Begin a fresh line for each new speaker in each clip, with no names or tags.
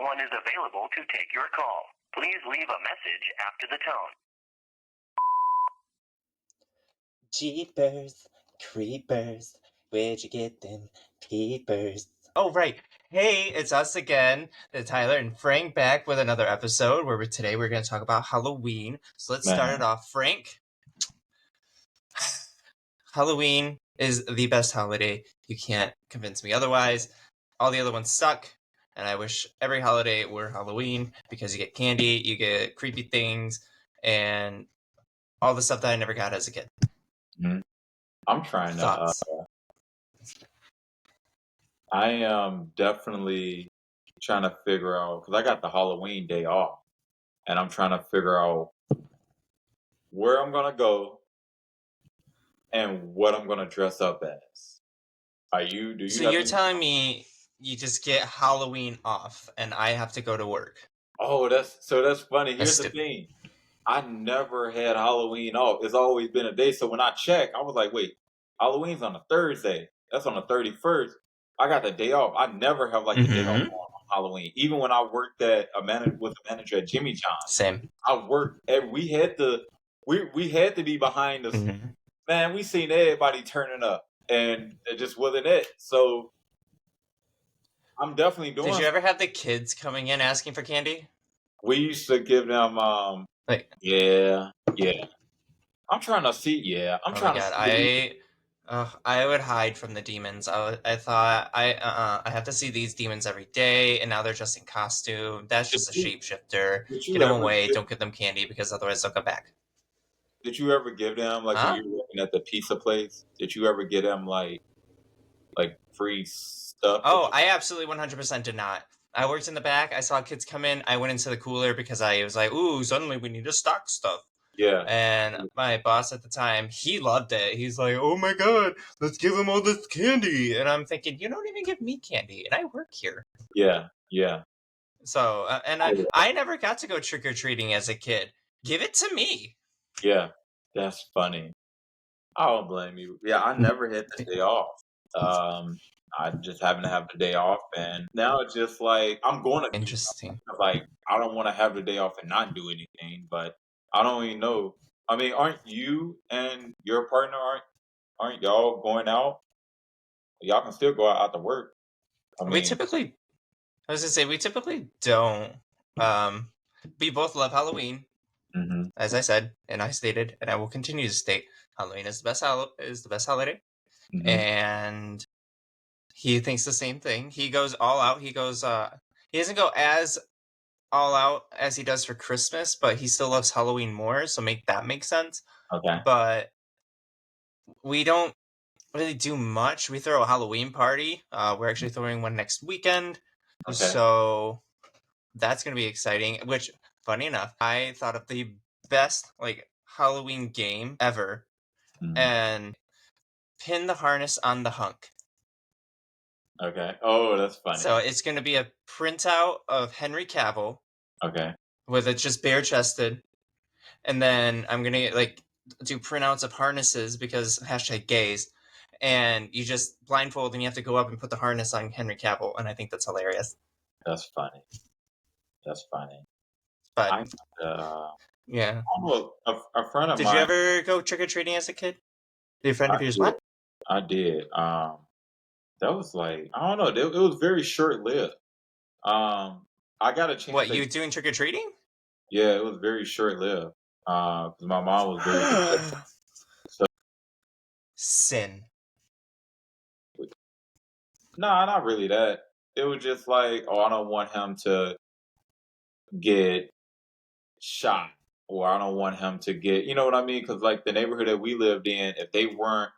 one is available to take your call. Please leave a message after the tone.
Jeepers, creepers, where'd you get them peepers? Oh, right. Hey, it's us again, Tyler and Frank, back with another episode where today we're going to talk about Halloween. So let's start it off. Frank, Halloween is the best holiday. You can't convince me otherwise. All the other ones suck, and I wish every holiday were Halloween because you get candy, you get creepy things, and all the stuff that I never got as a kid.
I'm trying to.
Thoughts?
I am definitely trying to figure out because I got the Halloween day off, and I'm trying to figure out where I'm gonna go and what I'm gonna dress up as. Are you? Do you?
So
have
you're
any-
telling me you just get Halloween off and I have to go to work?
Oh, that's funny. Here's the
stupid.
thing. I never had Halloween off. It's always been a day. So when I checked, I was like, wait, Halloween's on a Thursday. That's on the 31st. I got the day off. I never have like the day off on Halloween. Even when I worked at with a manager at Jimmy John's,
Same.
I worked. We had to. We had to be behind us. Man, we seen everybody turning up, and it just wasn't it. So I'm definitely doing.
Did you ever have the kids coming in asking for candy?
We used to give them.
Like,
Yeah. I'm trying to see. Yeah, I'm
oh
trying
my god,
to see.
I would hide from the demons. I thought I have to see these demons every day, and now they're just in costume. That's just a shapeshifter.
Did
Get
you
them
ever
away.
give,
Don't give them candy because otherwise they'll come back.
Did you ever give them like when
Huh?
you were working at the pizza place? Did you ever give them like free stuff?
Oh, I absolutely 100% did not. I worked in the back. I saw kids come in. I went into the cooler because I was like, ooh, suddenly we need to stock stuff.
Yeah.
And my boss at the time, he loved it. He's like, oh my god, let's give him all this candy. And I'm thinking, you don't even give me candy, and I work here.
Yeah.
So, I never got to go trick-or-treating as a kid. Give it to me.
Yeah. That's funny. I don't blame you. Yeah, I never had the day off. I just happen to have the day off, and now it's just like I'm going to do
Interesting.
something. Like I don't want to have the day off and not do anything, but I don't even know. I mean, aren't you and your partner aren't y'all going out? Y'all can still go out to work. I
We
mean,
typically don't. We both love Halloween, as I said, and I stated, and I will continue to state, Halloween is the best holiday. And he thinks the same thing. He goes all out. He doesn't go as all out as he does for Christmas, but he still loves Halloween more, so make that make sense.
Okay.
But we don't really do much. We throw a Halloween party. We're actually throwing one next weekend.
Okay.
So that's going to be exciting, which, funny enough, I thought of the best Halloween game ever, and pin the harness on the hunk.
Okay. Oh, that's funny.
So it's going to be a printout of Henry Cavill.
Okay.
With it just bare chested, and then I'm going to do printouts of harnesses because #gays, and you just blindfold and you have to go up and put the harness on Henry Cavill, and I think that's hilarious.
That's funny.
But yeah.
A friend of mine.
Did you ever go trick or treating as a kid? Did a friend of yours what?
I did. That was like I don't know. It was very short lived. I got a chance.
What, you doing trick or treating?
Yeah, it was very short lived. Because my mom was very so
sin.
Nah, not really that. It was just like, oh, I don't want him to get shot, or I don't want him to get, you know what I mean? Because like the neighborhood that we lived in, if they weren't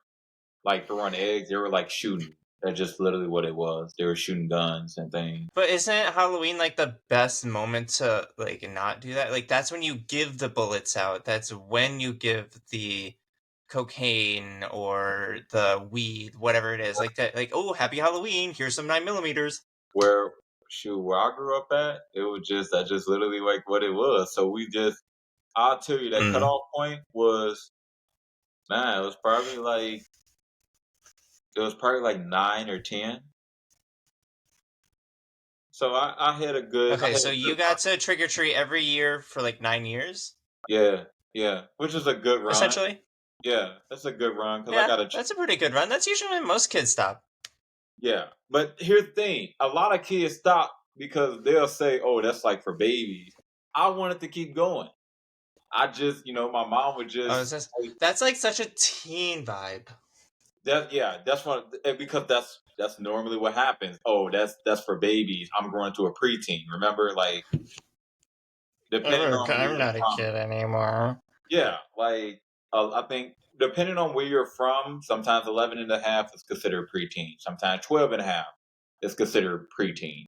like throwing eggs, they were like shooting. That's just literally what it was. They were shooting guns and things.
But isn't Halloween the best moment to not do that? That's when you give the bullets out. That's when you give the cocaine or the weed, whatever it is. Oh, happy Halloween, here's some 9mm.
Where I grew up at, it was that's just literally like what it was. So I'll tell you that cutoff point was, man, it was probably like 9 or 10. So I had a good. I
Okay,
had
so
a
you
good
got to trick or treat every year for like 9 years,
yeah, which is a good run.
essentially.
Yeah, that's a good run because I
Yeah,
got to.
that's a pretty good run. That's usually when most kids stop.
Yeah, but here's the thing: a lot of kids stop because they'll say, "Oh, that's like for babies." I wanted to keep going. I just, my mom would
Oh,
just
is this?
say,
That's like such a teen vibe.
that's what because that's normally what happens. Oh, that's for babies. I'm going to a preteen. Remember, like depending on where
I'm
you're
not a
from.
kid anymore.
Yeah, like I think depending on where you're from, sometimes 11 and a half is considered preteen. Sometimes 12 and a half is considered preteen.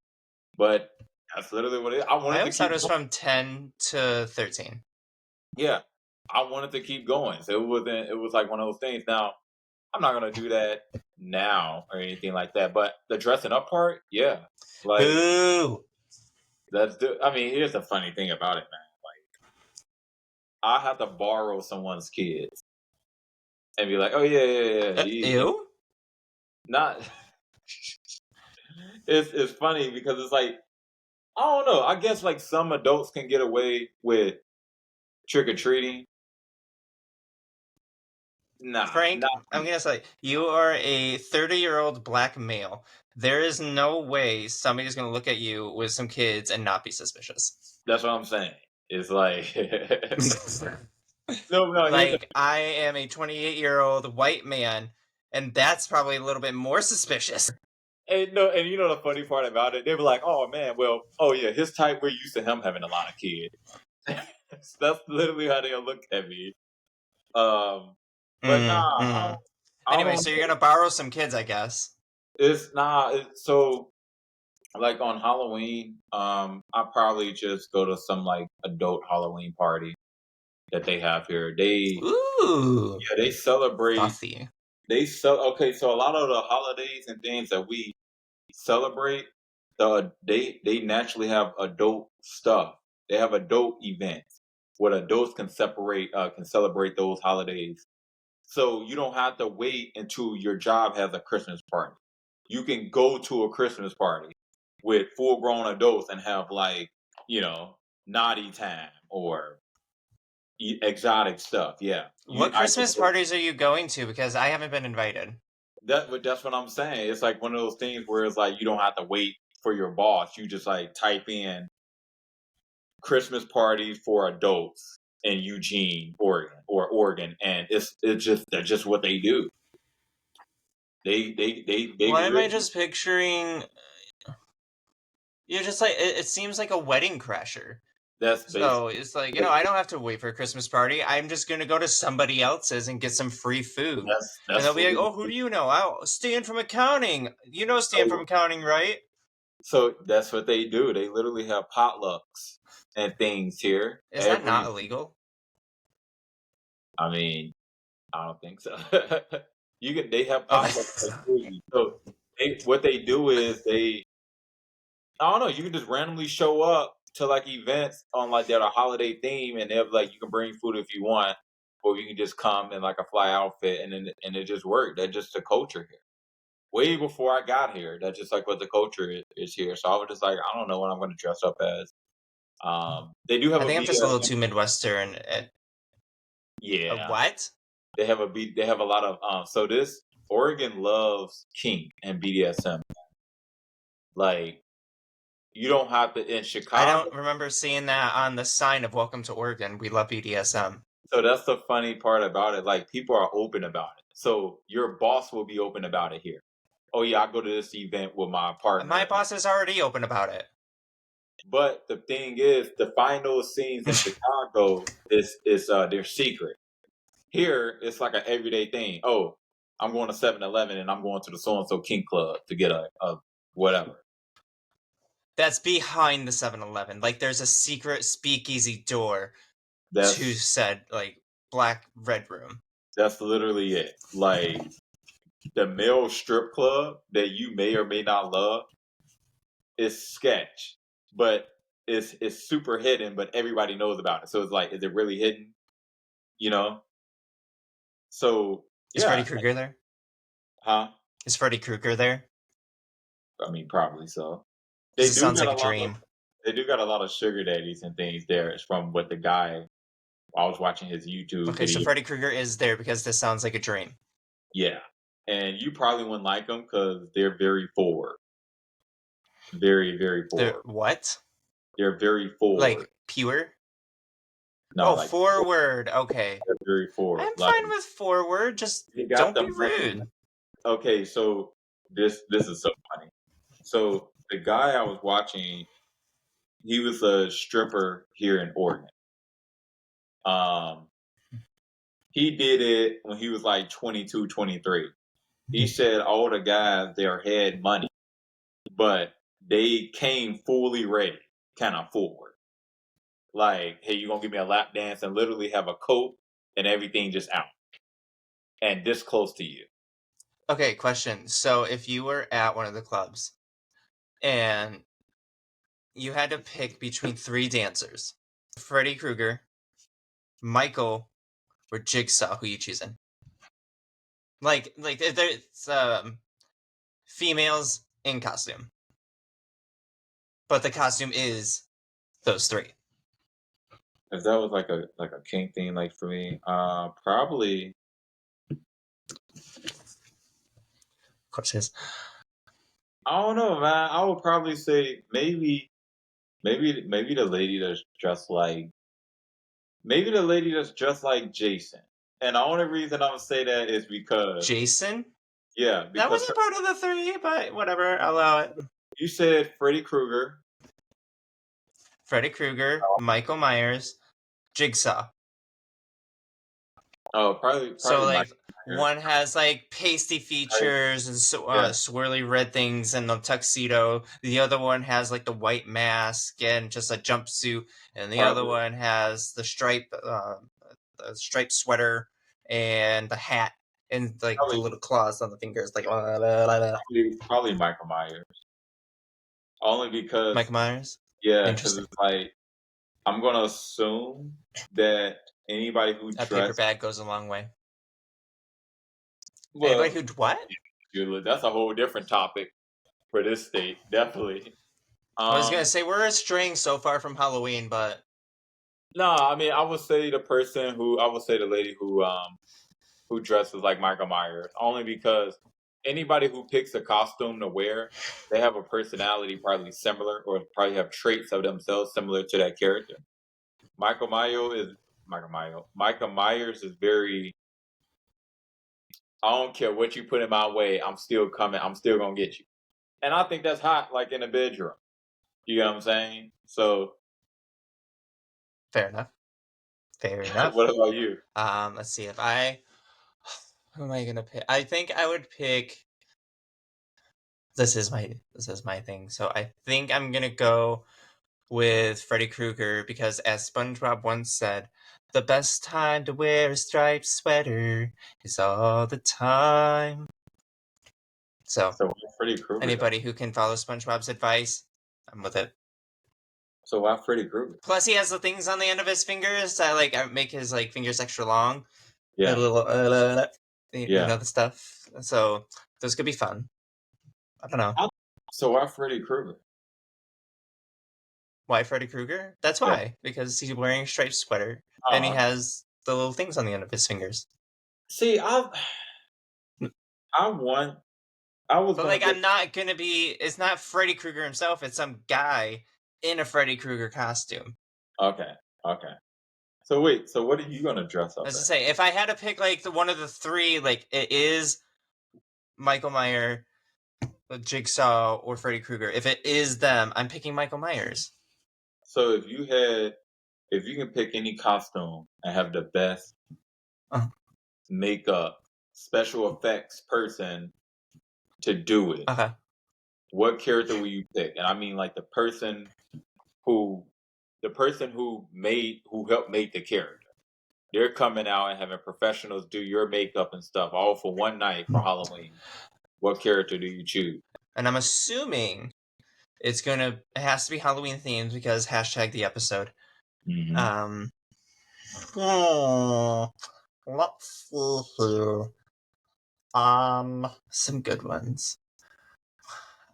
But that's literally what it is. I
I
wanted to
always thought
keep
it was
going.
from 10 to 13.
Yeah, I wanted to keep going. So it wasn't. It was like one of those things. Now I'm not gonna do that now or anything like that. But the dressing up part, yeah, like
Boo!
I mean, here's the funny thing about it, man. I have to borrow someone's kids and be like, oh yeah.
Ew?
Not. It's funny because it's like I don't know. I guess like some adults can get away with trick or treating. Nah,
Frank,
not
I'm
me.
gonna say, you are a 30-year-old black male. There is no way somebody's gonna look at you with some kids and not be suspicious.
That's what I'm saying. It's like no. Here's the
Like, I am a 28-year-old white man, and that's probably a little bit more suspicious.
and no, and you know the funny part about it, they were like, "Oh man, well, oh yeah, his type. We're used to him having a lot of kids." That's literally how they'll look at me. But nah,
Mm.
I
Anyway,
don't
so you're
know.
gonna borrow some kids, I guess.
It's nah. So like on Halloween, I probably just go to some like adult Halloween party that they have here.
Ooh,
They celebrate.
frothy.
Okay. So a lot of the holidays and things that we celebrate, they naturally have adult stuff. They have adult events where adults can celebrate those holidays. So you don't have to wait until your job has a Christmas party. You can go to a Christmas party with full grown adults and have like, you know, naughty time or exotic stuff. Yeah.
What Christmas parties are you going to? Because I haven't been invited.
That's what I'm saying. It's like one of those things where it's like you don't have to wait for your boss. You just like type in Christmas parties for adults in Eugene, Oregon, and it's just that's just what they do. They
Why am I
really
just picturing? You're just like it seems like a wedding crasher.
that's
So
basically
it's like, I don't have to wait for a Christmas party. I'm just gonna go to somebody else's and get some free food. And
that's
they'll be like, "Oh, who do you know? Oh, Stan from accounting. You know Stan from
so
accounting, right?"
that's what they do. They literally have potlucks and things here
Is that not illegal?
I mean, I don't think so. They have
Oh,
potlucks like crazy. So what they do is I don't know, you can just randomly show up to like events on like that a holiday theme and they're like you can bring food if you want, or you can just come in like a fly outfit and it just worked. That's just the culture here. Way before I got here, that's just like what the culture is here. So I was just like, I don't know what I'm gonna dress up as. They do have
I
a
think I'm just a little
BDSM.
too Midwestern. A
Yeah.
what?
They have a lot of so this Oregon loves kink and BDSM. Like you don't have to in
I
Chicago.
don't remember seeing that on the sign of "Welcome to Oregon." We love BDSM.
So that's the funny part about it. Like people are open about it. So your boss will be open about it here. Oh yeah, I go to this event with my
My
partner.
boss is already open about it.
But the thing is, to find those scenes in Chicago is their secret. Here, it's like an everyday thing. Oh, I'm going to 7-Eleven and I'm going to the so and so kink club to get a whatever.
That's behind the 7-Eleven. Like there's a secret speakeasy door to
That's
said like black red room.
that's literally it. Like the male strip club that you may or may not love is sketch, but it's super hidden, but everybody knows about it. So it's like, is it really hidden? You know? So
Is Freddy
yeah,
Krueger there?
huh?
Is Freddy Krueger there?
I mean, probably so. They
It
do
sounds
got
like
a
a
lot
dream.
of they do got a lot of sugar daddies and things there. It's from what the guy I was watching his YouTube
Okay, so
video.
Freddy Krueger is there because this sounds like a dream.
Yeah. And you probably wouldn't like them because they're very forward. Very, very
They're
forward.
what?
They're very forward.
Like pure?
No,
Oh,
like
forward. Okay.
they're very forward.
I'm
Like
fine with forward. Just
they got
don't
the
be rude.
Okay, so this is so funny. So the guy I was watching, he was a stripper here in Oregon. He did it when he was like 22, 23. He said all the guys there had money, but they came fully ready, kind of forward. Like, hey, you gonna give me a lap dance and literally have a coat and everything just out. And this close to you.
Okay, question. So if you were at one of the clubs and you had to pick between 3 dancers, Freddy Krueger, Michael, or Jigsaw, who you choosing? Like there's females in costume, but the costume is those 3.
If that was like a kink thing, like for me, probably.
Of course, it is.
I don't know, man. I would probably say maybe the lady that's dressed like Jason. And the only reason I'm gonna say that is because
Jason?
yeah,
That
because
wasn't part of the 3, but whatever, I'll allow it.
you said Freddy Krueger.
Freddy Krueger, Michael Myers, Jigsaw.
Oh, probably
So like
Myers.
one has like pasty features and swirly red things and a tuxedo. The other one has like the white mask and just a jumpsuit, and the other one has the striped sweater and the hat and like the little claws on the fingers, like
probably Michael Myers. Only because
Mike Myers.
yeah, because it's like I'm gonna assume that anybody who
A paper bag goes a long way.
Well,
anybody who what?
That's a whole different topic for this state, definitely.
I was gonna say we're straying so far from Halloween, but
no, I mean I would say the lady who dresses like Michael Myers, only because anybody who picks a costume to wear, they have a personality probably similar or probably have traits of themselves similar to that character. Michael Myers is very. I don't care what you put in my way. I'm still coming. I'm still gonna get you. And I think that's hot, like in the bedroom. You know what I'm saying? So
fair enough. Fair enough.
What about you?
Let's see if I. Who am I gonna pick? I think I would pick. This is my thing. So I think I'm gonna go with Freddy Krueger because, as SpongeBob once said, the best time to wear a striped sweater is all the time. So
Freddy Krueger.
Anybody who can follow SpongeBob's advice, I'm with it.
So why Freddy Krueger?
Plus, he has the things on the end of his fingers that like make his like fingers extra long.
Yeah.
A little, you know the stuff. So those could be fun. I don't know.
So why Freddy Krueger?
Why Freddy Krueger? That's why. Because he's wearing a striped sweater and he has the little things on the end of his fingers.
See, I'm
not gonna be. It's not Freddy Krueger himself. It's some guy in a Freddy Krueger costume.
Okay. So wait. So what are you gonna dress up?
As I say, if I had to pick like one of the 3, like it is Michael Myers, Jigsaw, or Freddy Krueger. If it is them, I'm picking Michael Myers.
So if you can pick any costume and have the best makeup, special effects person to do it, what character will you pick? And I mean like the person who helped make the character. They're coming out and having professionals do your makeup and stuff all for one night for Halloween. What character do you choose?
And I'm assuming it has to be Halloween themed because #the episode.
Mm-hmm.
Let's see here. Some good ones.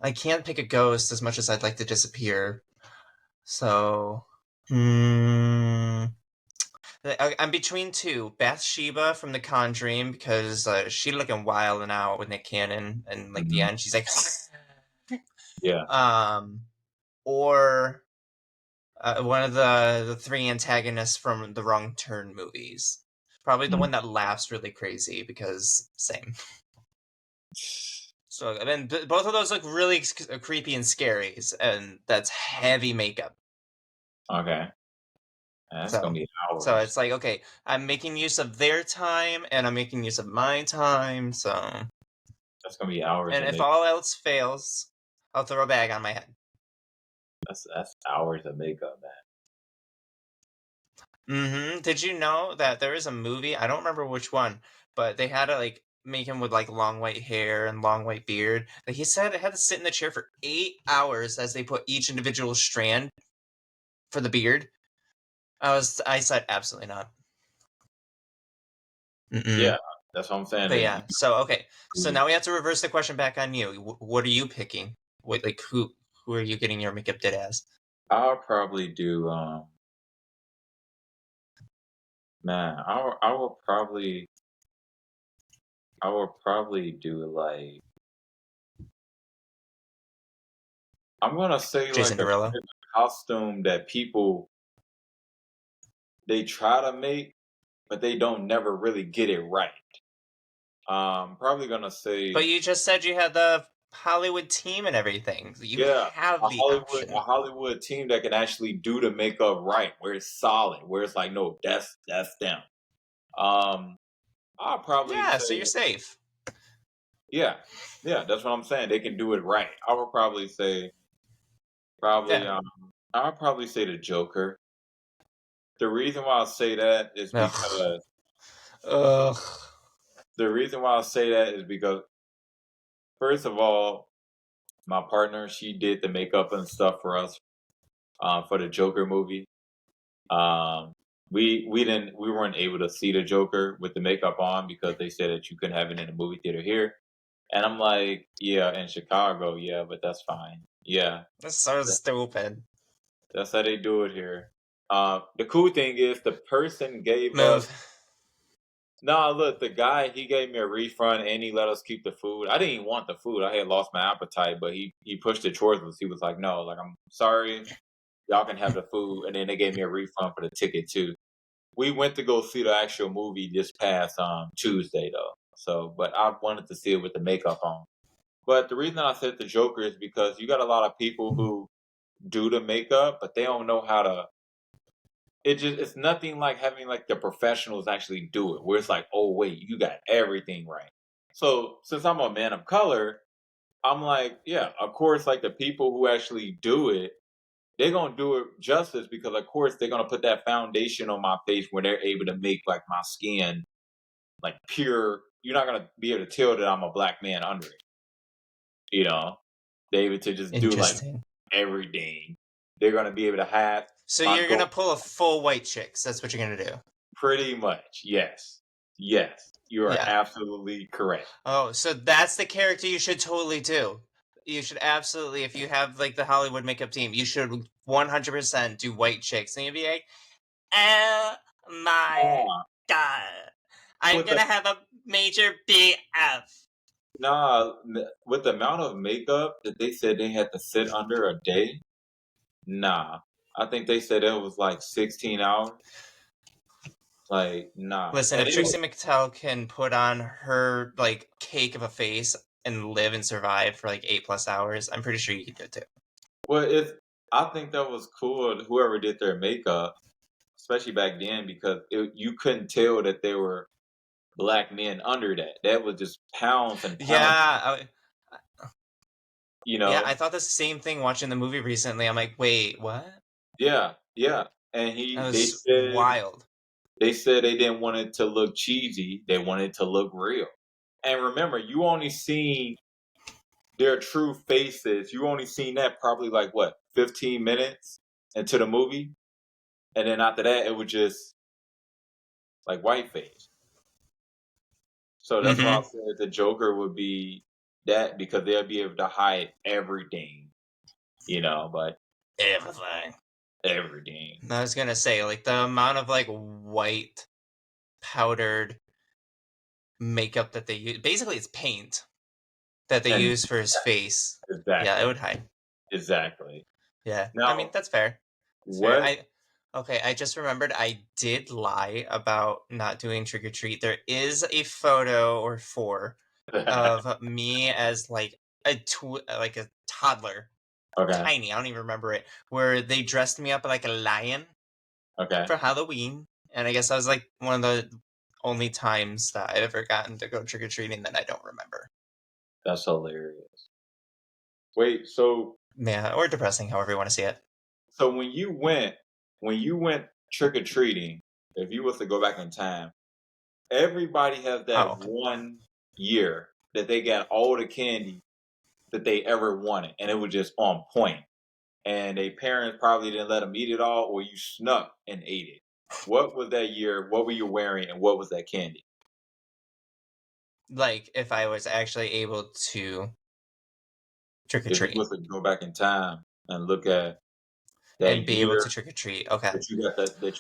I can't pick a ghost as much as I'd like to disappear. So, I'm between two. Bathsheba from The Conjuring, because she looking wild and out with Nick Cannon, and like the end, she's like,
Yeah.
or one of the three antagonists from the Wrong Turn movies. Probably the one that laughs really crazy, because same. So, I mean, both of those look really creepy and scary, and that's heavy makeup.
Okay. That's gonna be hours.
So it's like, okay, I'm making use of their time, and I'm making use of my time, so...
That's gonna be hours.
And if all else fails, I'll throw a bag on my head.
That's hours of makeup, man.
Did you know that there is a movie, I don't remember which one, but they had to, like, make him with, like, long white hair and long white beard. Like, he said they had to sit in the chair for 8 hours as they put each individual strand for the beard. I said absolutely not.
Yeah, that's what I'm saying.
But yeah, so okay, so now we have to reverse the question back on you. What are you picking? What, like, who are you getting your makeup did as?
I'll probably do man, I will probably do like I'm gonna say
Jason
like
Derulo?
a costume that people they try to make, but they don't never really get it right. Probably gonna say.
But you just said you had the Hollywood team and everything. You have the option.
A Hollywood team that can actually do the makeup right, where it's solid, where it's like, no, that's them. I'll probably say,
so you're safe.
Yeah, that's what I'm saying. They can do it right. I would probably say, I'll probably say the Joker. The reason why I say that is because the reason why I say that is because first of all, my partner, she did the makeup and stuff for us for the Joker movie. We weren't able to see the Joker with the makeup on because they said that you couldn't have it in the movie theater here. And I'm like, yeah, in Chicago, yeah, but that's fine. Yeah.
That's so stupid.
That's how they do it here. The cool thing is the person gave us. Nah, look, the guy, he gave me a refund and he let us keep the food. I didn't even want the food. I had lost my appetite, but he pushed it towards us. He was like, no, like, I'm sorry. Y'all can have the food. And then they gave me a refund for the ticket too. We went to go see the actual movie this past Tuesday though. So, but I wanted to see it with the makeup on. But the reason I said the Joker is because you got a lot of people who do the makeup, but they don't know how to. It's nothing like having like the professionals actually do it, where it's like, oh wait, you got everything right. So since I'm a man of color, I'm like, yeah, of course, like the people who actually do it, they're gonna do it justice because of course they're gonna put that foundation on my face where they're able to make like my skin like pure. You're not gonna be able to tell that I'm a black man under it. You know, they're able to just do like everything. They're gonna be able to have.
So you're gonna pull a full white chicks. That's what you're gonna do.
Pretty much, yes. You are absolutely correct.
Oh, so that's the character you should totally do. You should absolutely, if you have like the Hollywood makeup team, you should 100% do white chicks, and you'd be like, "Oh my god, I'm gonna have a major BF."
Nah, with the amount of makeup that they said they had to sit under a day, nah. I think they said it was like 16 hours. Like, nah.
Listen, if Trixie Mattel can put on her like cake of a face and live and survive for like 8+ hours, I'm pretty sure you can do it too.
Well, I think that was cool. Whoever did their makeup, especially back then, because you couldn't tell that they were black men under that. That was just pounds and pounds.
Yeah.
You know.
Yeah, I thought the same thing watching the movie recently. I'm like, wait, what?
Yeah, and they said
wild.
They said they didn't want it to look cheesy. They wanted it to look real. And remember, you only seen their true faces. You only seen that probably like what 15 minutes into the movie, and then after that, it was just like white face. So that's why I said the Joker would be that because they'll be able to hide everything, but
Everything.
everything.
I was gonna say, like, the amount of, like, white powdered makeup that they use. Basically, it's paint that they
And
use for his face. Yeah, it
exactly,
would hide.
exactly.
Yeah. I mean,
Now,
that's fair. That's fair.
what?
Okay, I just remembered I did lie about not doing trick or treat. There is a photo or four of me as like like a toddler,
Okay,
tiny. I don't even remember it. Where they dressed me up like a lion
okay,
for Halloween, and I guess that was like one of the only times that I've ever gotten to go trick or treating that I don't remember.
that's hilarious. Wait, so
Yeah, or depressing, however you want to see it.
so when you went trick or treating, if you was to go back in time, everybody has
Oh,
that
okay.
one year that they got all the candy that they ever wanted, and it was just on point. And their parents probably didn't let them eat it all, or you snuck and ate it. What was that year? What were you wearing, and what was that candy?
Like if I was actually able to trick or
If you
treat
was to go back in time and look at
and
that
be able to
year
trick or treat, okay.
that you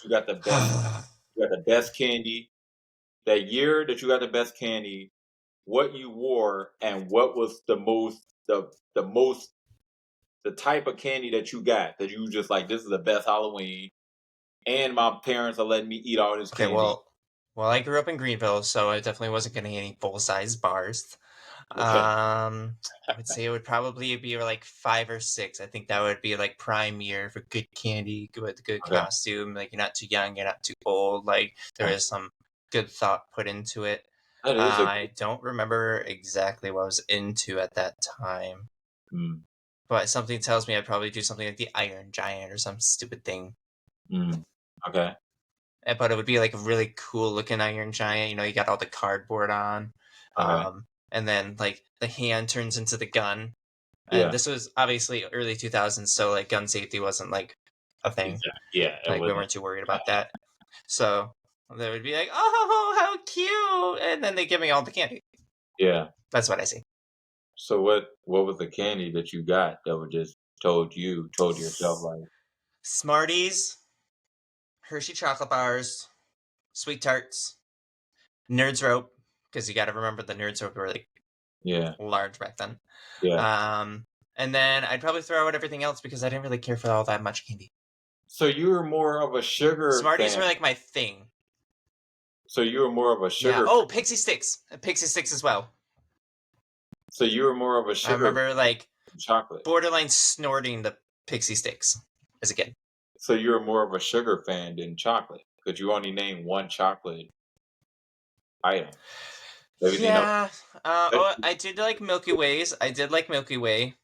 got the best candy, that year that you got the best candy, what you wore, and what was the most the type of candy that you got that you just like, this is the best Halloween, and my parents are letting me eat all this
Okay,
candy.
well, I grew up in Greenville, so I definitely wasn't getting any full-size bars.
Okay.
I would say it would probably be like 5 or 6. I think that would be like prime year for good candy, good
Okay.
costume. Like you're not too young, you're not too old. Like there is some good thought put into it.
That is a
I don't remember exactly what I was into at that time,
mm,
but something tells me I'd probably do something like the Iron Giant or some stupid thing.
okay.
But it would be like a really cool looking Iron Giant. You know, you got all the cardboard on,
Okay.
and then like the hand turns into the gun. And
Yeah.
this was obviously early 2000s, so like gun safety wasn't like a thing.
Exactly. Yeah. It
Like we
wasn't.
weren't too worried about that. So they would be like, "Oh, how cute!" And then they give me all the candy.
Yeah.
That's what I see.
So what was the candy that you got that would just told yourself like,
Smarties, Hershey chocolate bars, sweet tarts, Nerds rope, because you got to remember the Nerds rope were like
yeah,
large back then.
yeah.
And then I'd probably throw out everything else because I didn't really care for all that much candy.
So you were more of a sugar
Smarties were
fan.
like my thing.
So you were more of a
Yeah.
sugar.
Oh, Pixie Sticks. Pixie Sticks as well.
So you were more of a
I
sugar
remember like
chocolate.
borderline snorting the Pixie Sticks as a kid.
So you were more of a sugar fan than chocolate. Could you only name one chocolate item? Everything else.
Yeah. I did like Milky Ways. I did like Milky Way.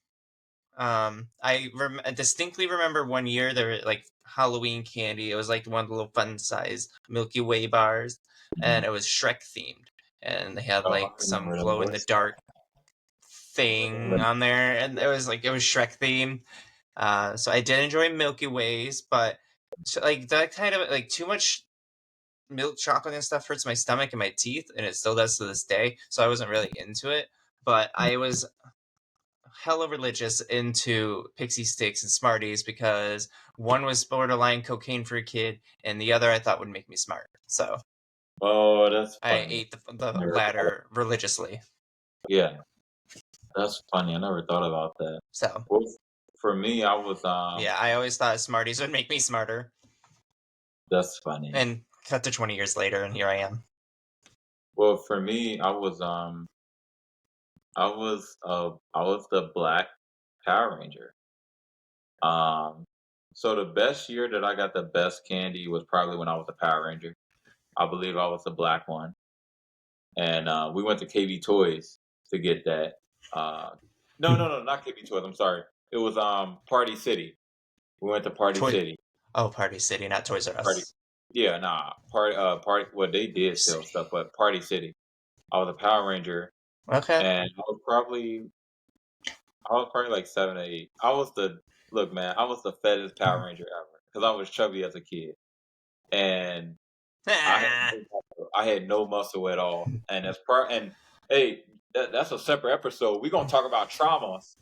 I distinctly remember one year there were like Halloween candy. It was like one of the little fun size Milky Way bars, and it was Shrek themed. And they had
Oh, I
like some
remember them
glow in the
boys.
dark thing on there, and it was Shrek themed. So I did enjoy Milky Ways, but like that kind of like too much milk chocolate and stuff hurts my stomach and my teeth, and it still does to this day. So I wasn't really into it, but I was hella religious into Pixie Sticks and Smarties because one was borderline cocaine for a kid, and the other I thought would make me smart. So
Oh, that's
I
funny.
ate the
Never thought of-
latter religiously.
Yeah, that's funny. I never thought about that.
So
Well, for me, I was
yeah, I always thought Smarties would make me smarter.
That's funny.
And cut to 20 years later, and here I am.
Well, for me, I was the Black Power Ranger. So the best year that I got the best candy was probably when I was a Power Ranger. I believe I was the black one, and we went to KB Toys to get that. Uh, no, not KB Toys. I'm sorry. It was Party City. We went to Party
Toy.
City.
Oh, Party City, not Toys R
Party.
Us.
Yeah, nah. Party. Well, they did sell
City.
stuff, but Party City. I was a Power Ranger,
Okay.
and I was probably like 7 or 8. I was the look, man. I was the fattest Power Ranger ever because I was chubby as a kid, and I had no muscle at all. And as part and hey, that's a separate episode. We're gonna talk about traumas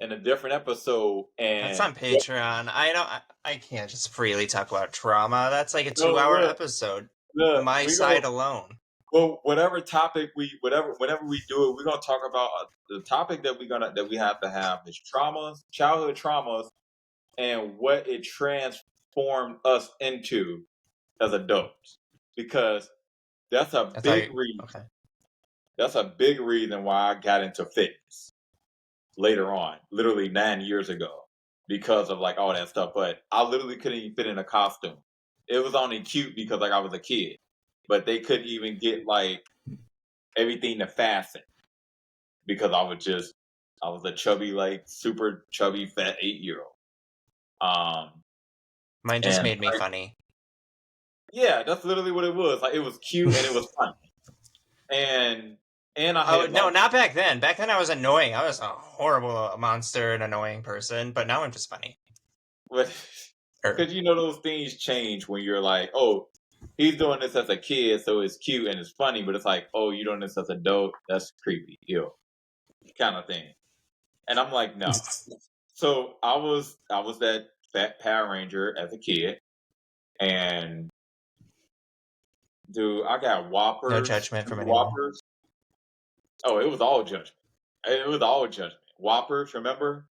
in a different episode.
That's
And
on Patreon. I can't just freely talk about trauma. That's like a
no,
2-hour
look,
episode.
look,
My
we
side
go.
alone.
Well, whatever topic whenever we do it, we're gonna talk about the topic that we have to have is traumas, childhood traumas, and what it transformed us into as adults. Because that's a big reason.
Okay.
That's a big reason why I got into fitness later on, literally 9 years ago, because of like all that stuff. But I literally couldn't even fit in a costume. It was only cute because like I was a kid, but they couldn't even get like everything to fasten because I was a chubby, like super chubby, fat 8-year-old.
Mine just made me funny.
Yeah, that's literally what it was. Like it was cute and it was funny. And I had
no, not back then. Back then I was annoying. I was a horrible monster and annoying person, but now I'm just funny.
Because you know those things change when you're like, oh, he's doing this as a kid, so it's cute and it's funny, but it's like, oh, you're doing this as an adult, that's creepy, ew, kind of thing. And I'm like, no. So I was that fat Power Ranger as a kid, and dude, I got Whoppers.
No judgment from anyone.
Whoppers. Oh, it was all judgment. It was all judgment. Whoppers, remember?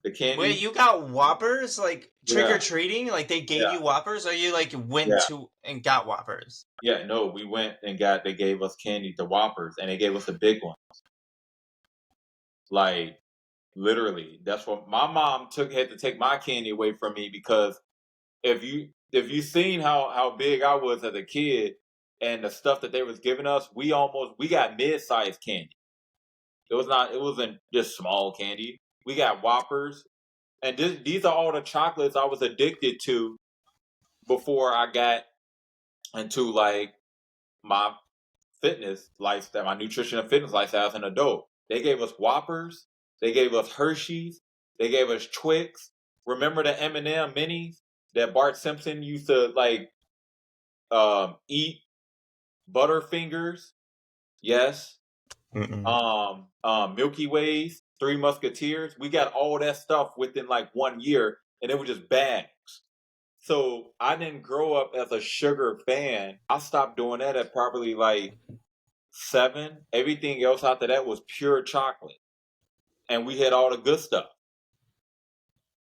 The candy.
Wait, you got Whoppers? Like trick-or-treating? Like they gave you Whoppers, or you like went to and got Whoppers?
Yeah, no, we went and they gave us candy, the Whoppers, and they gave us the big ones. Like, literally. That's what my mom had to take my candy away from me, because if you seen how big I was as a kid and the stuff that they was giving us, we got mid-sized candy. It wasn't just small candy. We got Whoppers. And these are all the chocolates I was addicted to before I got into like my fitness lifestyle, my nutrition and fitness lifestyle as an adult. They gave us Whoppers. They gave us Hershey's. They gave us Twix. Remember the M&M minis that Bart Simpson used to like eat? Butterfingers. Yes. Milky Ways, Three Musketeers. We got all that stuff within like 1 year, and it was just bags. So I didn't grow up as a sugar fan. I stopped doing that at probably like 7. Everything else after that was pure chocolate, and we had all the good stuff.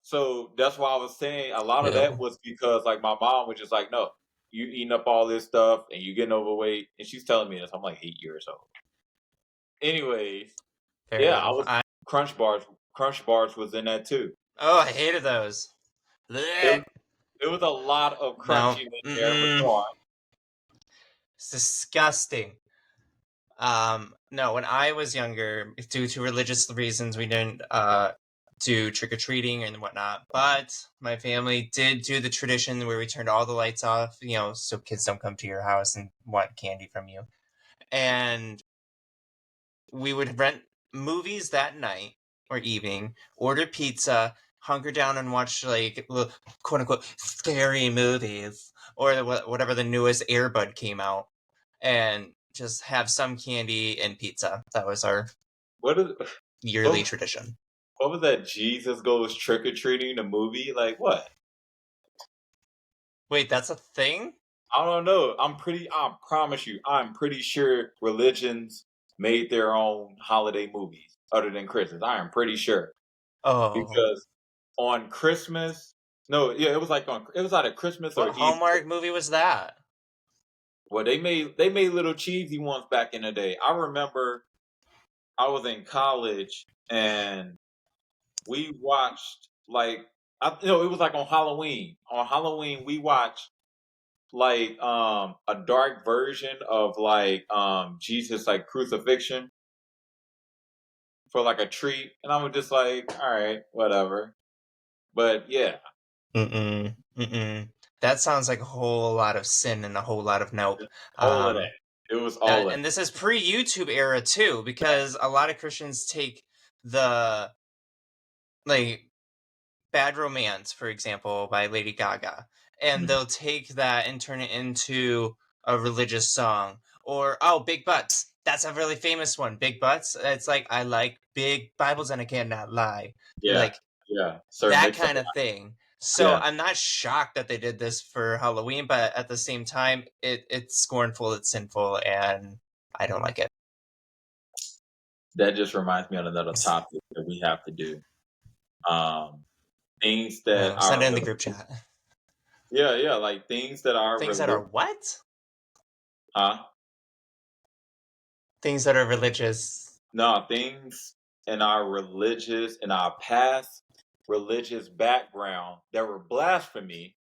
So that's why I was saying a lot of that was because like my mom was just like, no, you eating up all this stuff and you getting overweight, and she's telling me this. I'm like 8 years old. Anyways, Crunch Bars. Crunch Bars was in that too.
Oh, I hated those.
It was a lot of crunchy in there.
It's disgusting. No, when I was younger, due to religious reasons, we didn't do trick-or-treating and whatnot, but my family did do the tradition where we turned all the lights off, so kids don't come to your house and want candy from you. And we would rent movies that night or evening, order pizza, hunker down and watch like quote unquote scary movies or whatever the newest Air Bud came out, and just have some candy and pizza. That was our yearly tradition.
What was that? Jesus Goes Trick-or-Treating, the movie? Like what?
Wait, that's a thing?
I don't know. I promise you, I'm pretty sure religions made their own holiday movies other than Christmas. I am pretty sure.
Oh.
Because on Christmas, it was either Christmas or
What Hallmark movie was that?
Well, they made little cheesy ones back in the day. I remember I was in college and we watched it was like on Halloween. On Halloween, we watched like a dark version of like Jesus like crucifixion for like a treat, and I was just like, all right, whatever. But yeah.
That sounds like a whole lot of sin and a whole lot of nope.
All of that. It was all of that.
And this is pre-YouTube era too, because a lot of Christians take the like Bad Romance, for example, by Lady Gaga, and they'll take that and turn it into a religious song. Or Big Butts That's a really famous one. Big butts. It's like, I like big Bibles and I cannot lie.
Yeah,
Like
yeah.
that kind of thing. So
Yeah.
I'm not shocked that they did this for Halloween, but at the same time, it's scornful, it's sinful, and I don't like it.
That just reminds me of another topic that we have to do. Things that
Send it
are
in the group chat.
yeah, like things that are
Things that are what? Things that are religious.
No, things in our past religious background that were blasphemy,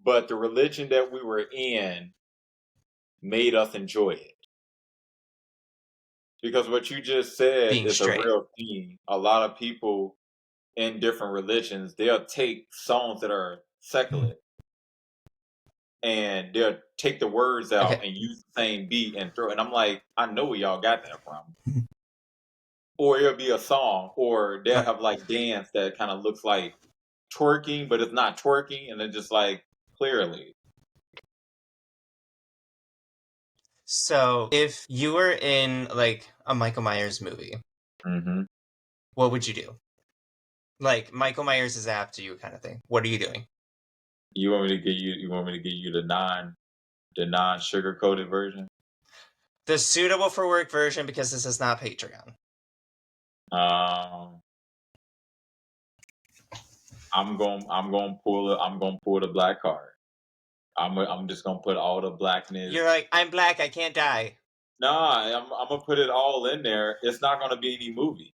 but the religion that we were in made us enjoy it. Because what you just said
Being
is
straight.
a real thing. A lot of people in different religions, they'll take songs that are secular and they'll take the words out and use the same beat and throw it. And I'm like, I know where y'all got that from. Or it'll be a song, or they'll have like dance that kind of looks like twerking, but it's not twerking, and it's just like clearly.
So if you were in like a Michael Myers movie, what would you do? Like Michael Myers is after you, kind of thing. What are you doing?
You want me to give you the non sugar coated version?
The suitable for work version, because this is not Patreon.
I'm going to pull the black card. I'm just gonna put all the blackness.
You're like, I'm black, I can't die.
Nah, I'm gonna put it all in there. It's not gonna be any movie.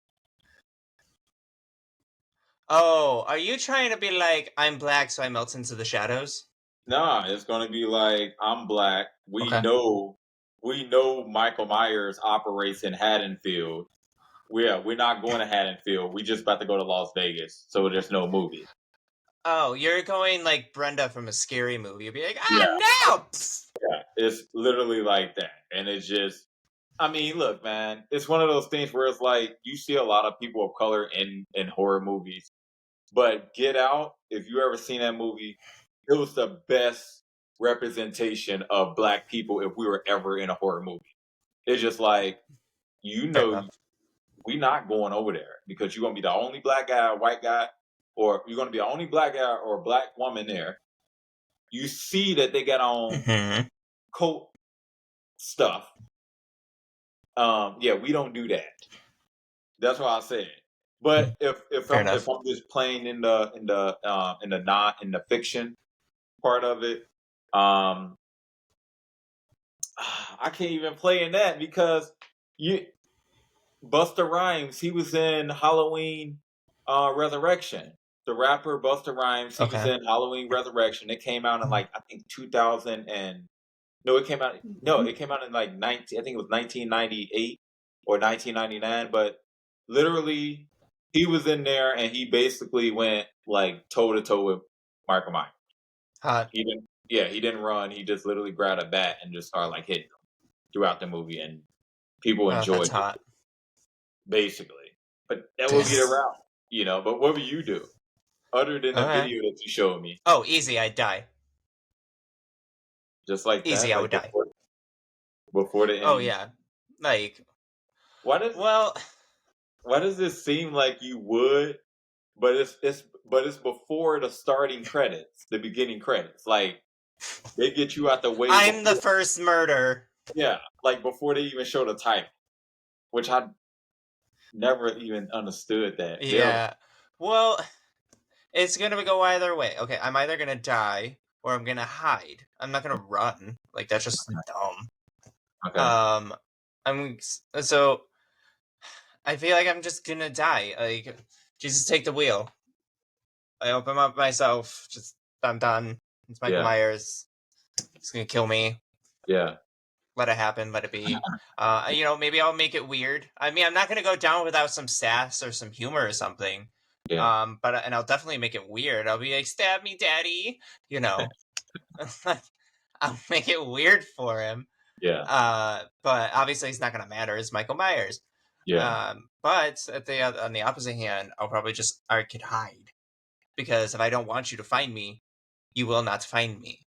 Oh, are you trying to be like, I'm black, so I melt into the shadows?
Nah, it's gonna be like, I'm black. We know Michael Myers operates in Haddonfield. We're not going to Haddonfield. We just about to go to Las Vegas, so there's no movie.
Oh, you're going like Brenda from a scary movie. You'll be like,
no!
Yeah,
it's literally like that. And it's just, I mean, look, man, it's one of those things where it's like, you see a lot of people of color in horror movies, but Get Out, if you ever seen that movie, it was the best representation of black people if we were ever in a horror movie. It's just like, we're not going over there because you're going to be the only black guy or white guy, or you're going to be the only black guy or black woman there. You see that they got on coat stuff. Yeah, we don't do that. That's what I said. But if I'm just playing in the fiction part of it, I can't even play in that because Busta Rhymes, he was in Halloween Resurrection. The rapper Busta Rhymes, he was in Halloween Resurrection. It came out in like I think 2000 and it came out in like I think it was 1998 or 1999. But literally, he was in there and he basically went like toe to toe with Michael Myers. He didn't run. He just literally grabbed a bat and just started like hitting him throughout the movie, and people enjoyed it. Basically, but that would be the route, But what would you do other than the video that you showed me?
Oh, easy, I'd die.
Just like
easy,
that?
I would die
before the end.
Oh yeah, like
why does this seem like you would? But it's before the starting credits, the beginning credits. Like they get you out the way.
I'm the first murder.
Yeah, like before they even show the title, which I never even understood that.
Yeah. Well, it's gonna go either way. Okay, I'm either gonna die or I'm gonna hide. I'm not gonna run. Like that's just dumb. Okay. So I feel like I'm just gonna die. Like Jesus, take the wheel. I open up myself. Just I'm done. It's Michael Myers. He's gonna kill me.
Yeah.
Let it happen. Let it be. Maybe I'll make it weird. I mean, I'm not gonna go down without some sass or some humor or something.
Yeah.
And I'll definitely make it weird. I'll be like, "Stab me, daddy," I'll make it weird for him.
Yeah.
But obviously, it's not gonna matter. It's Michael Myers.
Yeah.
But on the opposite hand, I could hide, because if I don't want you to find me, you will not find me.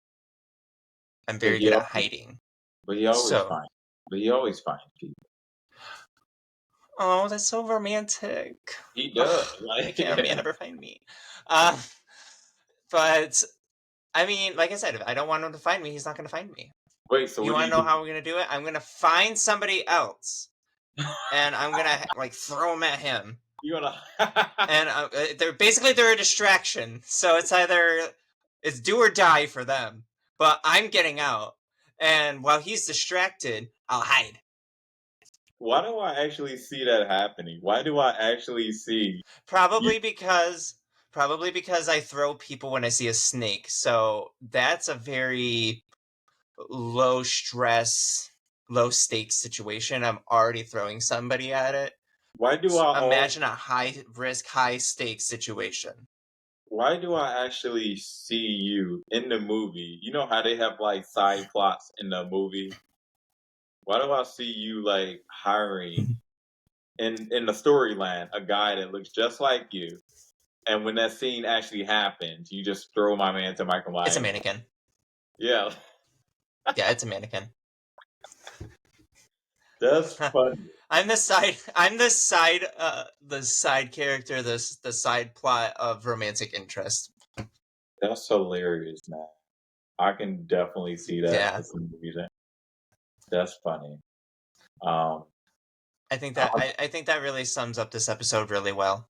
I'm very good at hiding.
But he always finds. But he always finds people.
Oh, that's so romantic.
He does.
Why can't a man ever find me? But I mean, like I said, if I don't want him to find me, he's not going to find me.
Wait, so
You
what do
want
you
to know
do?
how we're going to do it? I'm going to find somebody else, and I'm going to like throw them at him.
You gonna?
And they're a distraction. So it's do or die for them. But I'm getting out, and while he's distracted, I'll hide.
Why do I actually see that happening? Why do I actually see?
Probably because I throw people when I see a snake. So that's a very low stress, low stakes situation. I'm already throwing somebody at it.
Why do I
imagine a high risk, high stakes situation?
Why do I actually see you in the movie? You know how they have like side plots in the movie? Why do I see you like hiring in the storyline a guy that looks just like you? And when that scene actually happens, you just throw my man to Michael Myers.
It's a mannequin.
Yeah.
Yeah, it's a mannequin.
That's funny.
I'm the side character, the side plot of romantic interest.
That's hilarious, man. I can definitely see that.
Yeah.
That's funny.
I think that really sums up this episode really well.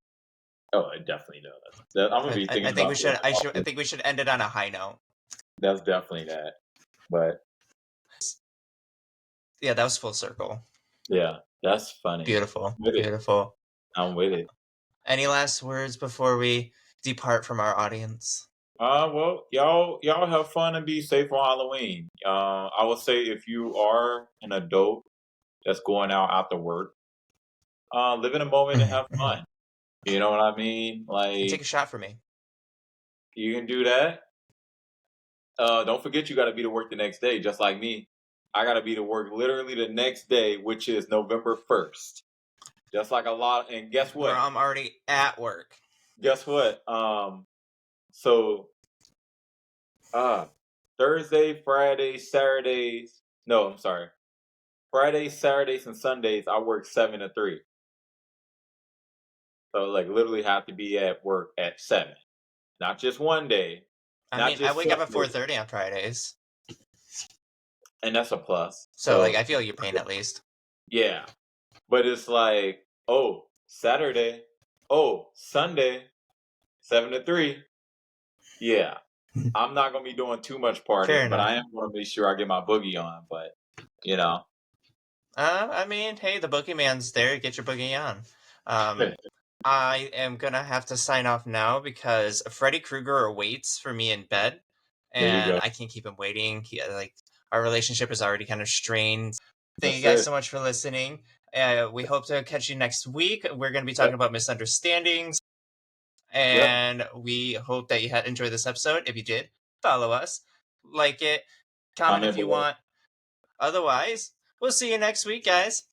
Oh, it definitely does. I'm gonna be thinking.
I think we should end it on a high note.
That's definitely that. But
yeah, that was full circle.
Yeah, that's funny.
Beautiful. Beautiful.
I'm with it.
Any last words before we depart from our audience?
Well, y'all have fun and be safe on Halloween. I would say if you are an adult that's going out after work, live in a moment and have fun. You know what I mean? Like,
take a shot for me.
You can do that. Don't forget you got to be to work the next day, just like me. I got to be to work literally the next day, which is November 1st. Just like a lot. And guess what?
I'm already at work.
Guess what? So, Thursday, Friday, Saturdays. No, I'm sorry. Fridays, Saturdays, and Sundays, I work 7 to 3. So, like, literally have to be at work at 7. Not just one day.
I wake up at 4:30 on Fridays.
And that's a plus.
So like, I feel your pain at least.
Yeah. But it's like, oh, Saturday. Oh, Sunday, 7 to 3. Yeah. I'm not going to be doing too much partying, but I am going to make sure I get my boogie on. But, you know.
I mean, hey, the boogeyman's there. Get your boogie on. I am going to have to sign off now because Freddy Krueger awaits for me in bed. And I can't keep him waiting. Our relationship is already kind of strained. Thank you guys so much for listening. We hope to catch you next week. We're going to be talking about misunderstandings. And we hope that you had enjoyed this episode. If you did, follow us, like it, comment if you want. Otherwise, we'll see you next week, guys.